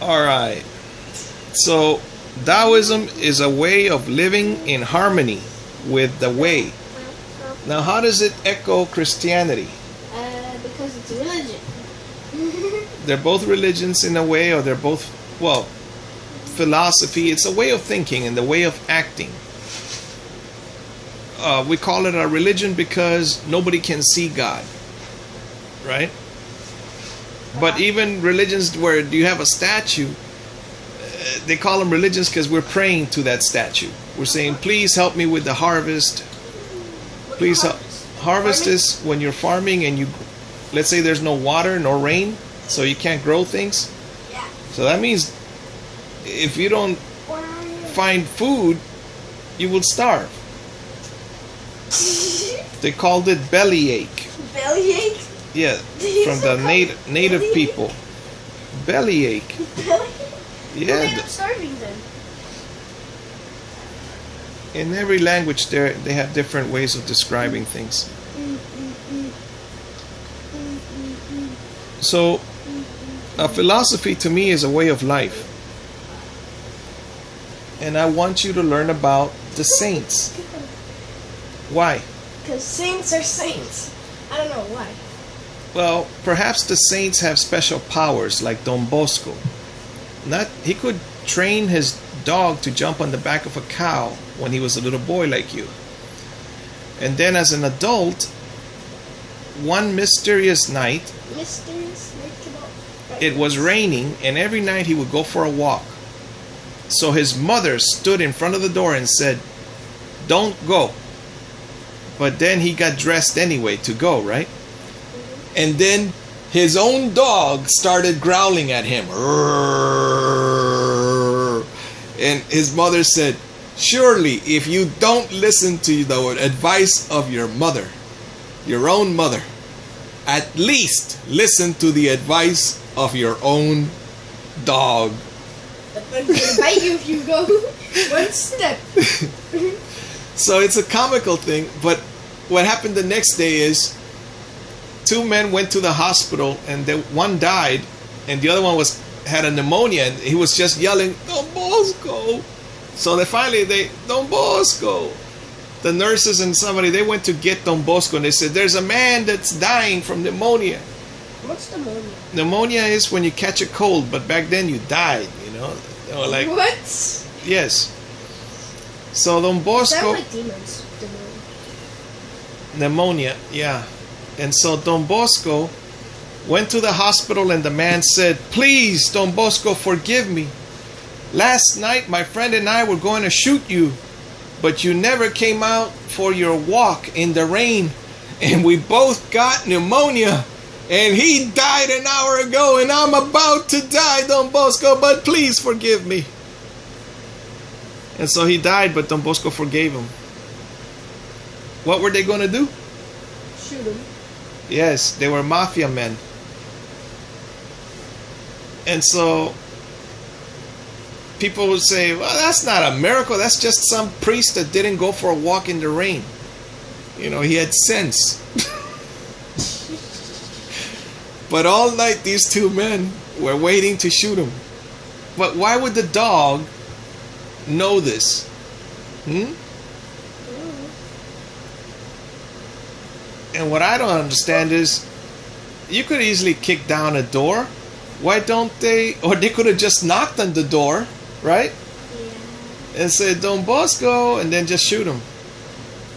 All right. So Taoism is a way of living in harmony with the way. Now, how does it echo Christianity? Because it's a religion. They're both religions in a way, or they're both, well, philosophy. It's a way of thinking and the way of acting. We call it a religion because nobody can see God, right? But even religions where you have a statue, they call them religions because we're praying to that statue. We're saying, please help me with the harvest. Please help. Harvest is when you're farming and you, let's say there's no water, no rain, so you can't grow things. Yeah. So that means if you don't find food, you will starve. They called it bellyache. Bellyache? Yeah, from the native people. Bellyache. Yeah. Well, I'm starving then. In every language, they have different ways of describing things. So, a philosophy to me is a way of life. And I want you to learn about the saints. Why? Because saints are saints. I don't know why. Well, perhaps the saints have special powers like Don Bosco. He could train his dog to jump on the back of a cow when he was a little boy like you. And then as an adult, one mysterious night, it was raining, and every night he would go for a walk. So his mother stood in front of the door and said, "Don't go." But then he got dressed anyway to go, right? And then his own dog started growling at him. And his mother said, "Surely if you don't listen to the advice of your mother, your own mother, at least listen to the advice of your own dog." But I'm gonna bite you if you go one step. So it's a comical thing, but what happened the next day is two men went to the hospital, and one died, and the other one had a pneumonia, and he was just yelling, "Don Bosco!" So Don Bosco. The nurses and somebody, they went to get Don Bosco, and they said, "There's a man that's dying from pneumonia." What's pneumonia? Pneumonia is when you catch a cold, but back then you died, you know. They were like, what? Yes. So Don Bosco. Sound like demons. Pneumonia, yeah. And so Don Bosco went to the hospital, and the man said, "Please, Don Bosco, forgive me. Last night my friend and I were going to shoot you, but you never came out for your walk in the rain, and we both got pneumonia, and he died an hour ago, and I'm about to die, Don Bosco, but please forgive me." And so he died, but Don Bosco forgave him. What were they going to do? Shoot him. Yes, they were mafia men. And so people would say, "Well, that's not a miracle. That's just some priest that didn't go for a walk in the rain. You know, he had sense." But all night these two men were waiting to shoot him. But why would the dog know this? And what I don't understand is, you could easily kick down a door. Why don't they? Or they could have just knocked on the door, right? Yeah. And said, "Don Bosco," and then just shoot him.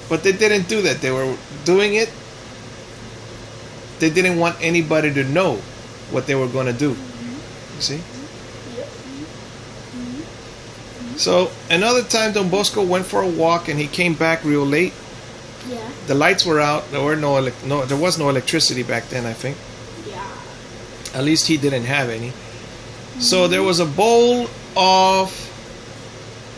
But they didn't do that. They were doing it. They didn't want anybody to know what they were going to do. You see? So another time, Don Bosco went for a walk, and he came back real late. Yeah. The lights were out. There was no electricity back then, I think. Yeah. At least he didn't have any. So there was a bowl of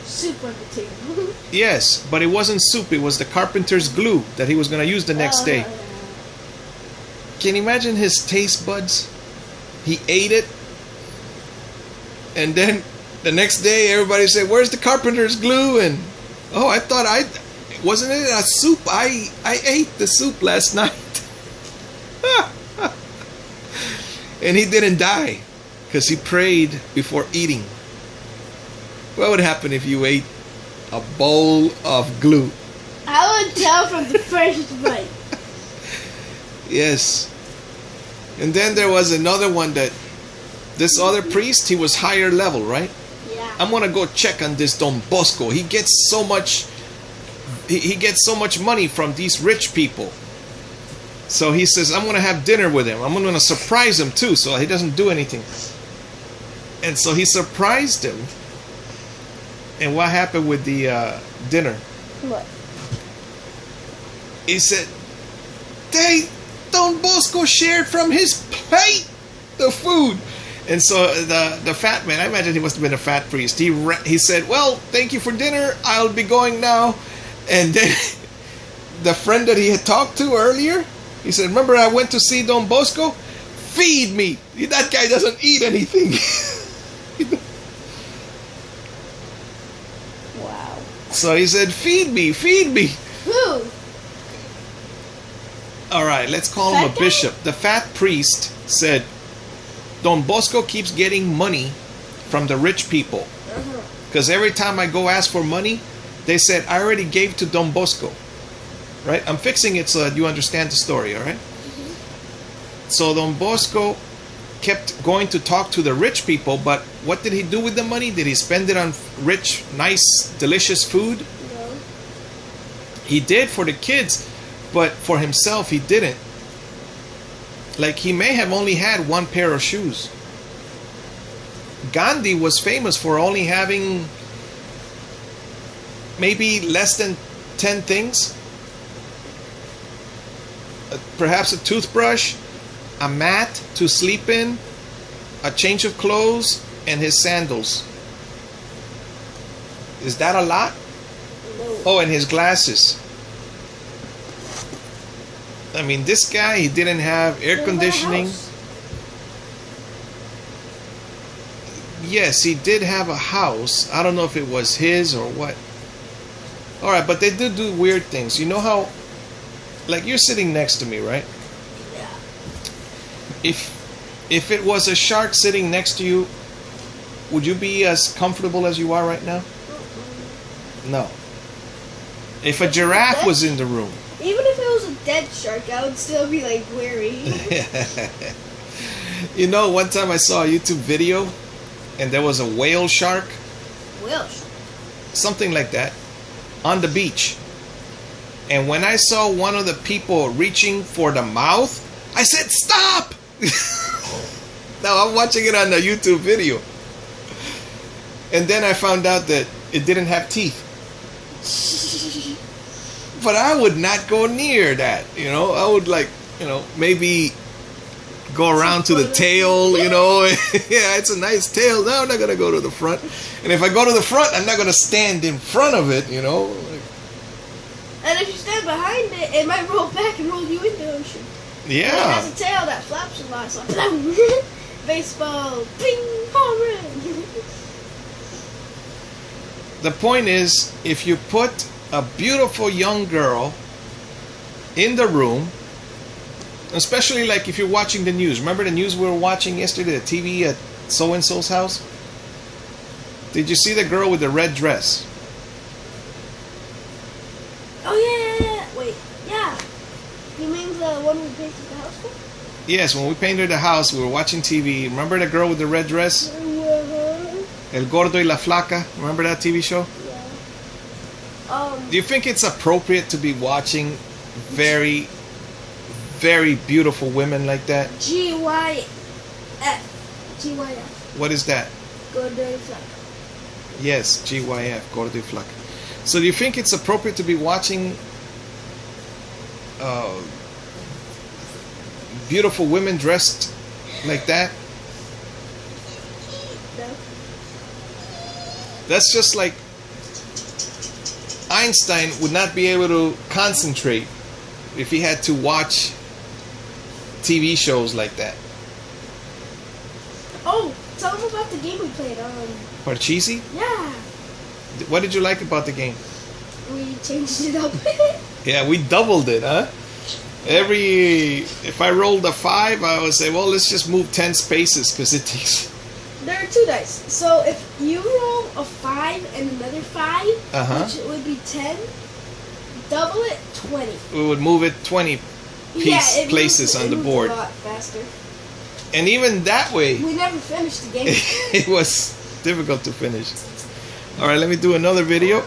soup on the table. Yes, but it wasn't soup. It was the carpenter's glue that he was going to use the next day. Can you imagine his taste buds? He ate it, and then the next day everybody said, "Where's the carpenter's glue?" And oh, I thought wasn't it a soup? I ate the soup last night. And he didn't die. because he prayed before eating. What would happen if you ate a bowl of glue? I would tell from the first bite. Yes. And then there was another one that this other priest, he was higher level, right? Yeah. I'm gonna go check on this Don Bosco. He gets so much. He gets so much money from these rich people. So he says, I'm gonna have dinner with him. I'm gonna surprise him too, so he doesn't do anything. And so he surprised him. And what happened with the dinner? What? He said, Don Bosco shared from his plate the food. And so the fat man, I imagine he must have been a fat priest. He said, well, thank you for dinner. I'll be going now. And then the friend that he had talked to earlier, he said, remember I went to see Don Bosco? Feed me. That guy doesn't eat anything. Wow. So he said, feed me, feed me. Who? All right, let's call him Fat a guy? bishop. The fat priest said, Don Bosco keeps getting money from the rich people. Uh-huh. Because every time I go ask for money, they said, I already gave to Don Bosco. Right? I'm fixing it so that you understand the story, all right? Mm-hmm. So Don Bosco kept going to talk to the rich people, but what did he do with the money? Did he spend it on rich, nice, delicious food? No. He did for the kids, but for himself he didn't. Like, he may have only had one pair of shoes. Gandhi was famous for only having maybe less than 10 things. Perhaps a toothbrush, a mat to sleep in, a change of clothes, and his sandals. Is that a lot? No. Oh, and his glasses. I mean, this guy, he didn't have air conditioning. Yes, he did have a house. I don't know if it was his or what. Alright, but they do weird things. You know how, like, you're sitting next to me, right? Yeah. If it was a shark sitting next to you, would you be as comfortable as you are right now? No. If a giraffe was in the room. Even if it was a dead shark, I would still be like wary. You know, one time I saw a YouTube video and there was a whale shark, Well, something like that, on the beach. And when I saw one of the people reaching for the mouth, I said, stop! Now I'm watching it on the YouTube video. And then I found out that it didn't have teeth. But I would not go near that, you know. I would, like, you know, maybe go around to the tail, you know. Yeah, it's a nice tail. No, I'm not going to go to the front. And if I go to the front, I'm not going to stand in front of it, you know. and if you stand behind it, it might roll back and roll you into the ocean. Yeah. It has a tail that flaps a lot, so baseball, ping, home run. The point is, if you put a beautiful young girl in the room, especially like if you're watching the news. Remember the news we were watching yesterday, the TV at so-and-so's house? Did you see the girl with the red dress? Oh yeah. Wait, yeah. You mean the one we painted the house for? Yes, when we painted the house, we were watching TV. Remember the girl with the red dress? El Gordo y la Flaca. Remember that TV show? Do you think it's appropriate to be watching very, very beautiful women like that? GYF. What is that? Gordo y Flaca. Yes, GYF, Gordo y Flaca. So do you think it's appropriate to be watching beautiful women dressed like that? No. That's just like Einstein would not be able to concentrate if he had to watch TV shows like that. Oh, tell them about the game we played. Parcheesi? Yeah. What did you like about the game? We changed it up. Yeah, we doubled it, huh? If I rolled a 5, I would say, well, let's just move 10 spaces because it takes there are 2 dice. So if you roll a 5 and another 5, which would be 10, double it 20. We would move it 20 places on the board. A lot faster. And even that way, we never finished the game. it was difficult to finish. All right, let me do another video.